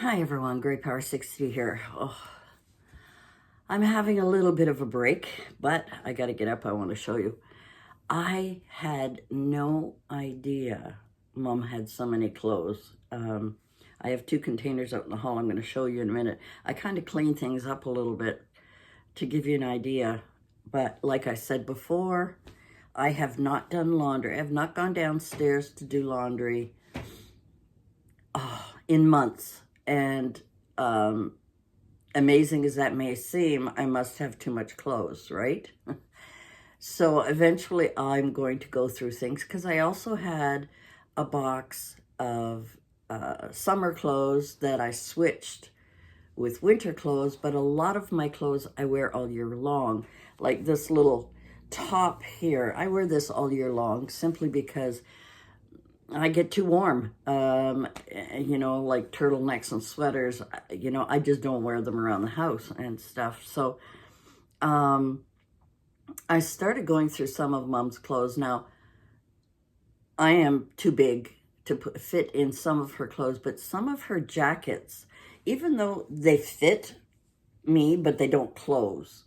Hi everyone, Great Power 60 here. I'm having a little bit of a break, but I got to get up. I want to show you. I had no idea Mom had so many clothes. I have 2 containers out in the hall. I'm going to show you in a minute. I kind of clean things up a little bit to give you an idea. But like I said before, I have not done laundry. I have not gone downstairs to do laundry in months. And amazing as that may seem, I must have too much clothes, right? So eventually I'm going to go through things because I also had a box of summer clothes that I switched with winter clothes, but a lot of my clothes I wear all year long. Like this little top here, I wear this all year long simply because I get too warm, like turtlenecks and sweaters, I just don't wear them around the house and stuff. So I started going through some of Mom's clothes. Now, I am too big to fit in some of her clothes, but some of her jackets, even though they fit me, but they don't close,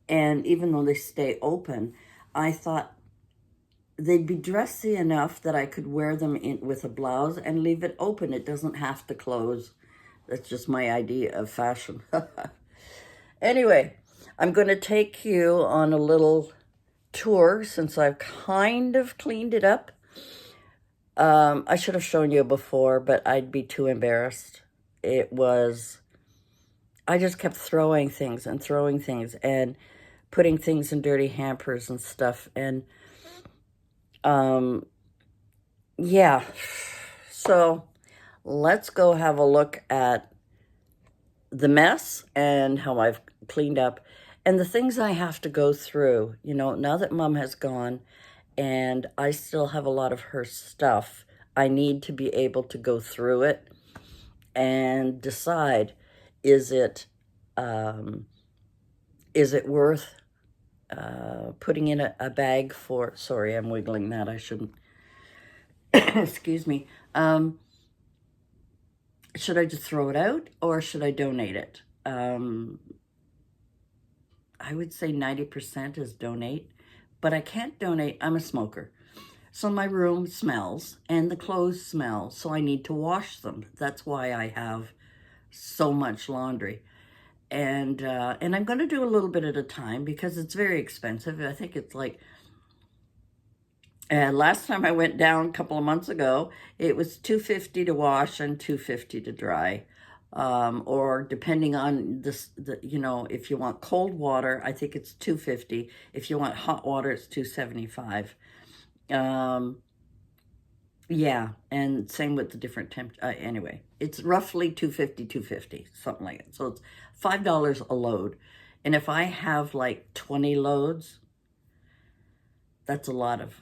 and even though they stay open, I thought they'd be dressy enough that I could wear them with a blouse and leave it open. It doesn't have to close. That's just my idea of fashion. Anyway, I'm going to take you on a little tour since I've kind of cleaned it up. I should have shown you before, but I'd be too embarrassed. I just kept throwing things and putting things in dirty hampers and stuff. And yeah, so let's go have a look at the mess and how I've cleaned up and the things I have to go through, now that Mom has gone and I still have a lot of her stuff. I need to be able to go through it and decide, is it worth putting in a bag for, sorry, I'm wiggling that, I shouldn't, excuse me. Should I just throw it out or should I donate it? I would say 90% is donate, but I can't donate, I'm a smoker. So my room smells and the clothes smell, so I need to wash them. That's why I have so much laundry. And I'm going to do a little bit at a time because it's very expensive. I think it's like, last time I went down a couple of months ago, it was $2.50 to wash and $2.50 to dry. Or depending on if you want cold water, I think it's $2.50. If you want hot water, it's $2.75. Yeah, and same with the different temp. Anyway, it's roughly $2.50, something like it. So it's $5 a load, and if I have like 20 loads, that's a lot of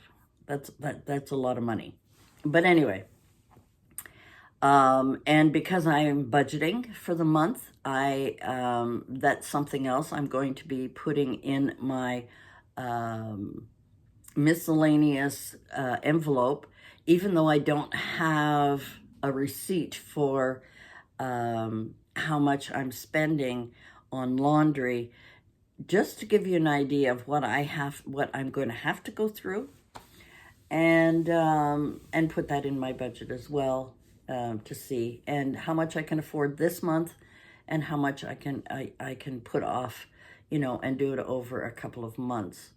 that's a lot of money. But anyway, and because I am budgeting for the month, that's something else I'm going to be putting in my miscellaneous envelope, even though I don't have a receipt for how much I'm spending on laundry, just to give you an idea of what I'm going to have to go through, and put that in my budget as well, to see and how much I can afford this month and how much I can put off, and do it over a couple of months.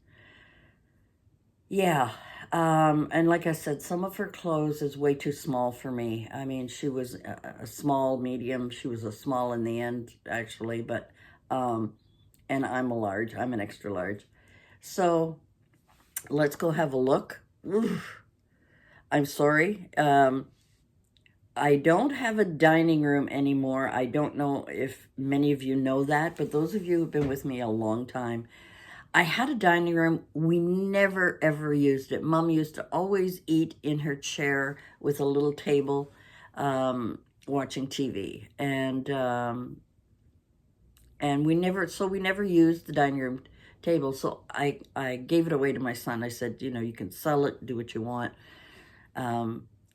Yeah, and like I said, some of her clothes is way too small for me. I mean, she was a small, medium. She was a small in the end, actually, but, and I'm a large. I'm an extra large. So let's go have a look. Oof. I'm sorry. I don't have a dining room anymore. I don't know if many of you know that, but those of you who've been with me a long time, I had a dining room. We never, ever used it. Mom used to always eat in her chair with a little table, watching TV. And we never used the dining room table. So I gave it away to my son. I said, you can sell it, do what you want.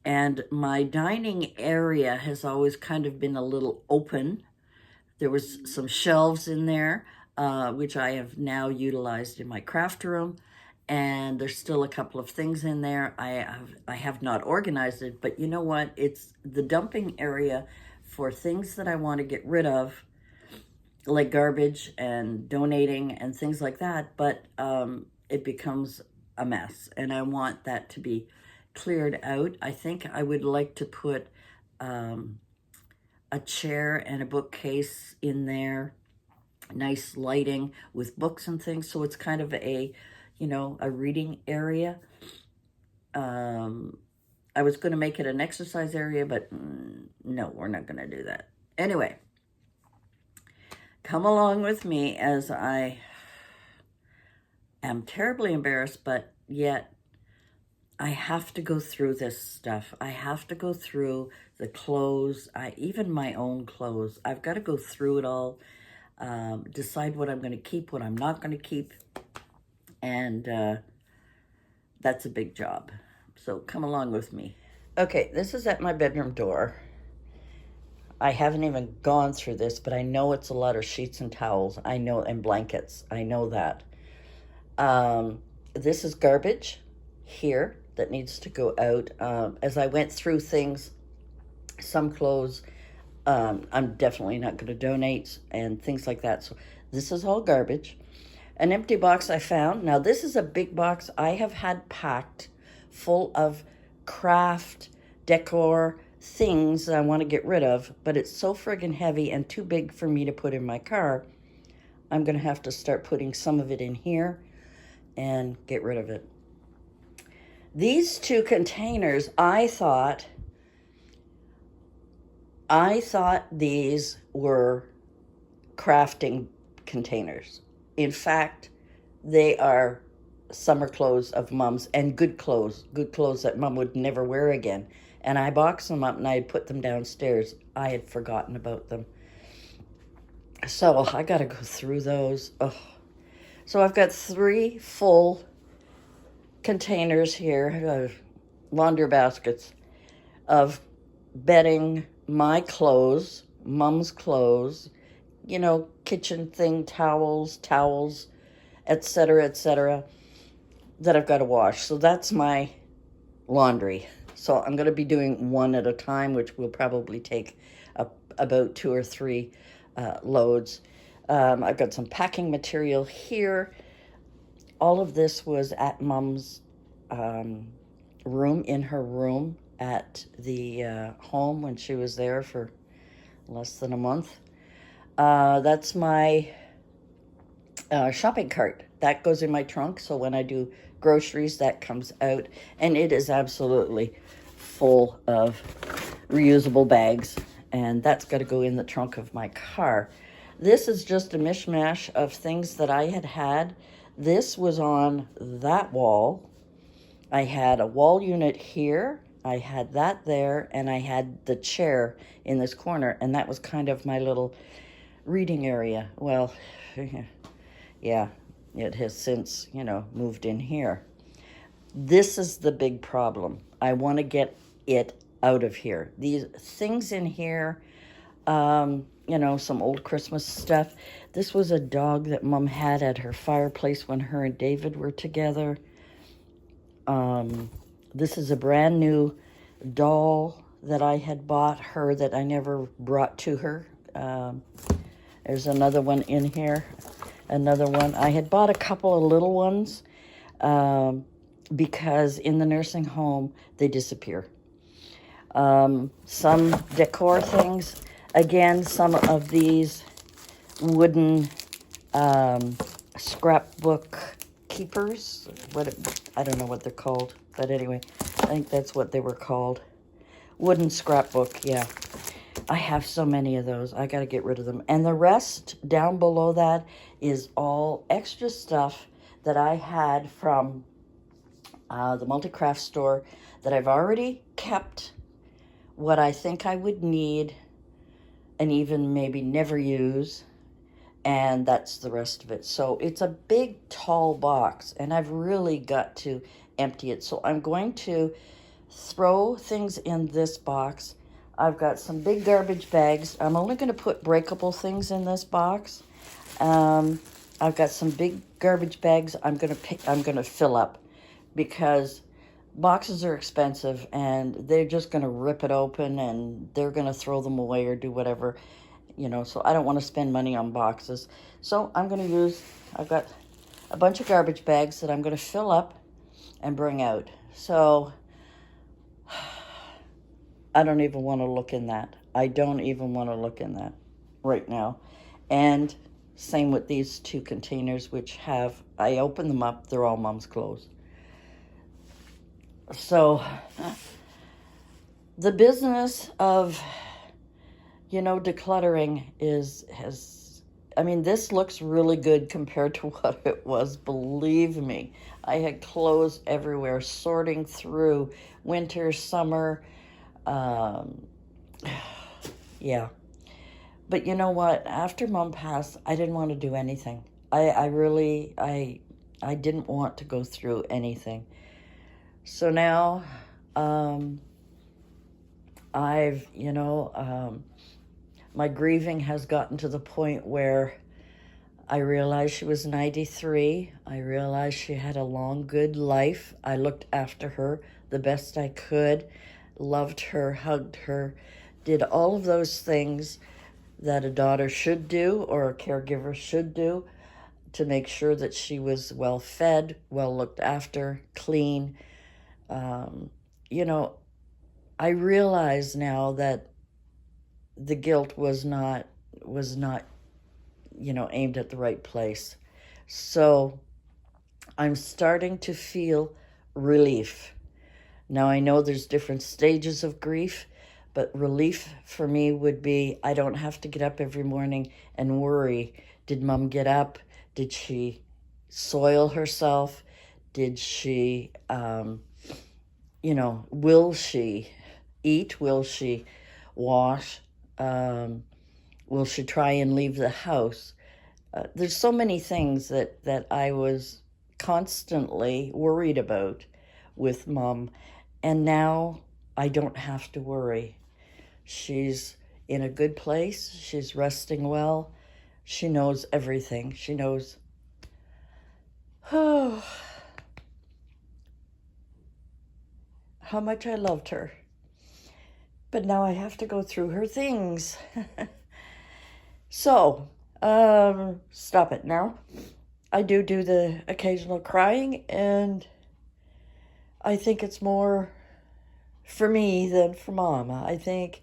And my dining area has always kind of been a little open. There was some shelves in there, which I have now utilized in my craft room. And there's still a couple of things in there. I have not organized it, but you know what? It's the dumping area for things that I want to get rid of, like garbage and donating and things like that. But it becomes a mess, and I want that to be cleared out. I think I would like to put a chair and a bookcase in there, nice lighting with books and things, so it's kind of a, a reading area. I was going to make it an exercise area, but no, we're not going to do that. Anyway, come along with me as I am terribly embarrassed, but yet I have to go through this stuff. I have to go through the clothes, even my own clothes. I've got to go through it all, decide what I'm going to keep, what I'm not going to keep, and that's a big job. So come along with me. Okay, this is at my bedroom door. I haven't even gone through this, but I know it's a lot of sheets and towels. I know, and blankets. I know that. This is garbage here that needs to go out. As I went through things, some clothes I'm definitely not going to donate and things like that. So this is all garbage. An empty box I found. Now this is a big box I have had packed full of craft, decor, things that I want to get rid of, but it's so friggin' heavy and too big for me to put in my car. I'm going to have to start putting some of it in here and get rid of it. These two containers, I thought these were crafting containers. In fact, they are summer clothes of Mom's, and good clothes that Mom would never wear again. And I boxed them up and I put them downstairs. I had forgotten about them. So I got to go through those. Oh. So I've got 3 full containers here, laundry baskets of bedding, my clothes, Mom's clothes, kitchen thing, towels, etc., that I've got to wash. So that's my laundry. So I'm going to be doing one at a time, which will probably take about 2 or 3 loads. I've got some packing material here. All of this was at Mom's room, in her room at the home when she was there for less than a month. That's my shopping cart. That goes in my trunk, so when I do groceries, that comes out, and it is absolutely full of reusable bags, and that's got to go in the trunk of my car. This is just a mishmash of things that I had. This was on that wall. I had a wall unit here, I had that there, and I had the chair in this corner, and that was kind of my little reading area. Well, yeah, it has since, moved in here. This is the big problem. I want to get it out of here. These things in here, some old Christmas stuff. This was a dog that Mom had at her fireplace when her and David were together. This is a brand new doll that I had bought her that I never brought to her. There's another one in here. Another one. I had bought a couple of little ones because in the nursing home, they disappear. Some decor things. Again, some of these wooden scrapbook keepers. I don't know what they're called, but anyway, I think that's what they were called. Wooden scrapbook, yeah. I have so many of those. I got to get rid of them. And the rest down below that is all extra stuff that I had from the multi-craft store that I've already kept, what I think I would need and even maybe never use, and that's the rest of it. So it's a big, tall box, and I've really got to empty it. So I'm going to throw things in this box. I've got some big garbage bags. I'm only going to put breakable things in this box. I've got some big garbage bags I'm going to fill up, because boxes are expensive and they're just going to rip it open and they're going to throw them away or do whatever, so I don't want to spend money on boxes. So I've got a bunch of garbage bags that I'm going to fill up and bring out. So I don't even want to look in that. I don't even want to look in that right now. And same with these 2 containers, which I open them up, they're all Mom's clothes. So the business of, decluttering this looks really good compared to what it was. Believe me, I had clothes everywhere, sorting through winter, summer, yeah. But you know what? After Mom passed, I didn't want to do anything. I didn't want to go through anything. So now, my grieving has gotten to the point where I realized she was 93. I realized she had a long, good life. I looked after her the best I could, loved her, hugged her, did all of those things that a daughter should do or a caregiver should do to make sure that she was well fed, well looked after, clean. I realize now that the guilt was not aimed at the right place. So I'm starting to feel relief. Now I know there's different stages of grief, but relief for me would be I don't have to get up every morning and worry. Did Mom get up? Did she soil herself? Did she, will she eat? Will she wash? Will she try and leave the house? There's so many things that I was constantly worried about with Mom, and now I don't have to worry. She's in a good place. She's resting well. She knows everything. She knows how much I loved her. But now I have to go through her things. So, stop it now. I do the occasional crying, and I think it's more for me than for Mom. I think,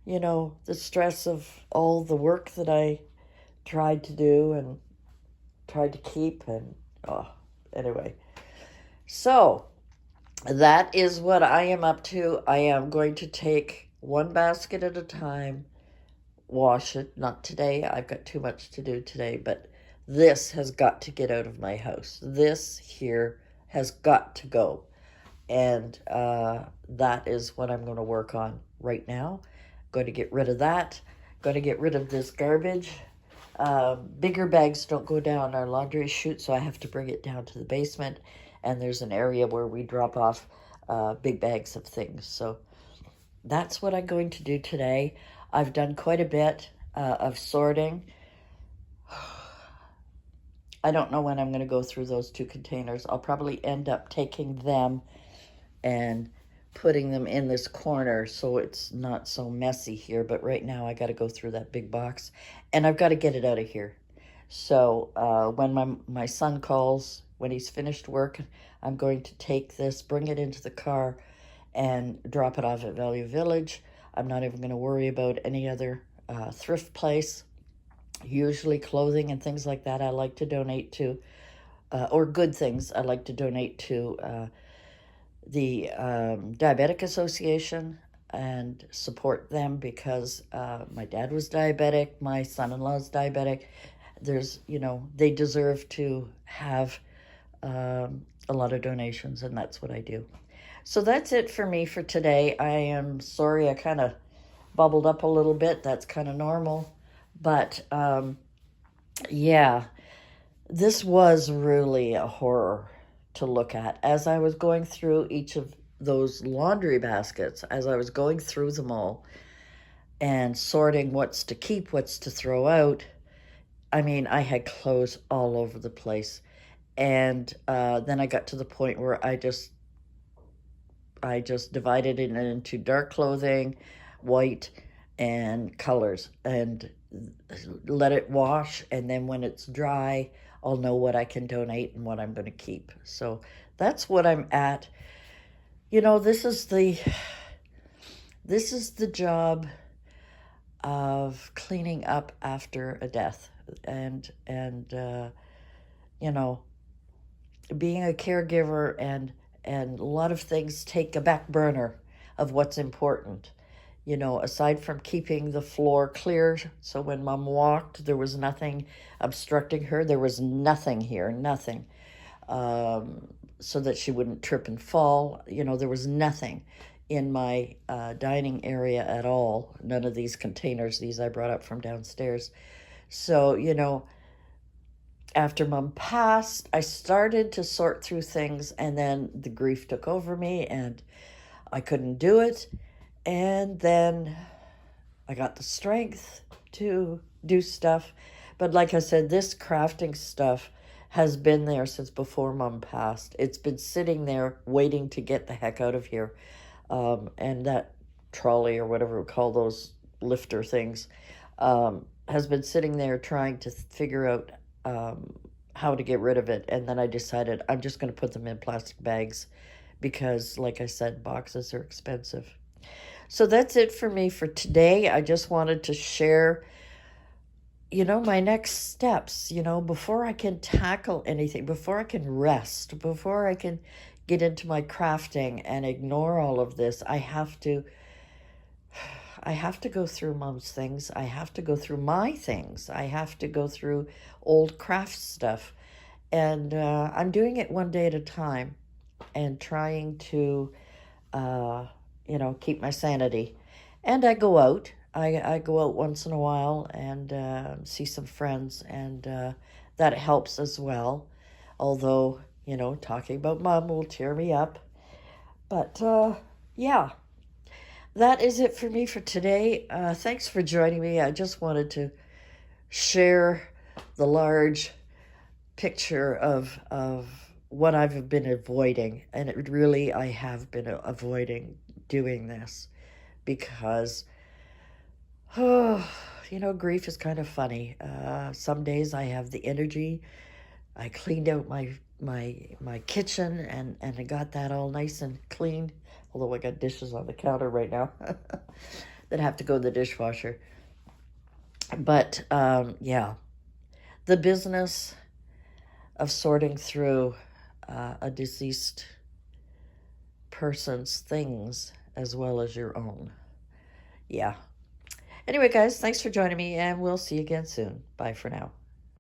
the stress of all the work that I tried to do and tried to keep, and anyway. So, that is what I am up to. I am going to take one basket at a time, wash it. Not today. I've got too much to do today, but this has got to get out of my house. This here has got to go. And that is what I'm going to work on right now. Going to get rid of that. Going to get rid of this garbage. Bigger bags don't go down our laundry chute, so I have to bring it down to the basement. And there's an area where we drop off big bags of things. So that's what I'm going to do today. I've done quite a bit of sorting. I don't know when I'm going to go through those 2 containers. I'll probably end up taking them and putting them in this corner so it's not so messy here. But right now I got to go through that big box, and I've got to get it out of here. So when my son calls, when he's finished work, I'm going to take this, bring it into the car, and drop it off at Value Village. I'm not even going to worry about any other thrift place. Usually clothing and things like that I like to donate to, or good things I like to donate to the Diabetic Association and support them, because my dad was diabetic, my son-in-law's diabetic. There's, they deserve to have a lot of donations, and that's what I do. So that's it for me for today. I am sorry I kind of bubbled up a little bit. That's kind of normal. But, yeah, this was really a horror to look at. As I was going through each of those laundry baskets as I was going through them all and sorting what's to keep, what's to throw out. I mean, I had clothes all over the place. And then I got to the point where I just divided it into dark clothing, white, and colors, and let it wash. And then when it's dry, I'll know what I can donate and what I'm going to keep. So that's what I'm at. You know, this is the job of cleaning up after a death, and you know, being a caregiver, and a lot of things take a back burner of what's important. You know, aside from keeping the floor clear, so when Mom walked, there was nothing obstructing her. There was nothing here, nothing, so that she wouldn't trip and fall. You know, there was nothing in my dining area at all. None of these containers, these I brought up from downstairs. So, you know, after Mom passed, I started to sort through things, and then the grief took over me, and I couldn't do it. And then I got the strength to do stuff. But like I said, this crafting stuff has been there since before Mom passed. It's been sitting there waiting to get the heck out of here. And that trolley, or whatever we call those lifter things, has been sitting there trying to figure out how to get rid of it. And then I decided I'm just going to put them in plastic bags because, like I said, boxes are expensive. So that's it for me for today. I just wanted to share, you know, my next steps, you know, before I can tackle anything, before I can rest, before I can get into my crafting and ignore all of this. I have to go through Mom's things. I have to go through my things. I have to go through old craft stuff. And I'm doing it one day at a time and trying to, you know, keep my sanity. And I go out. I go out once in a while and see some friends, and that helps as well. Although, you know, talking about Mom will tear me up. But yeah, that is it for me for today. Thanks for joining me. I just wanted to share the large picture of what I've been avoiding. And it really, I have been avoiding doing this because, oh, you know, grief is kind of funny. Some days I have the energy. I cleaned out my kitchen, and I got that all nice and clean. Although I got dishes on the counter right now that have to go in the dishwasher. But yeah, the business of sorting through a deceased person's things as well as your own. Yeah. Anyway, guys, thanks for joining me, and we'll see you again soon. Bye for now.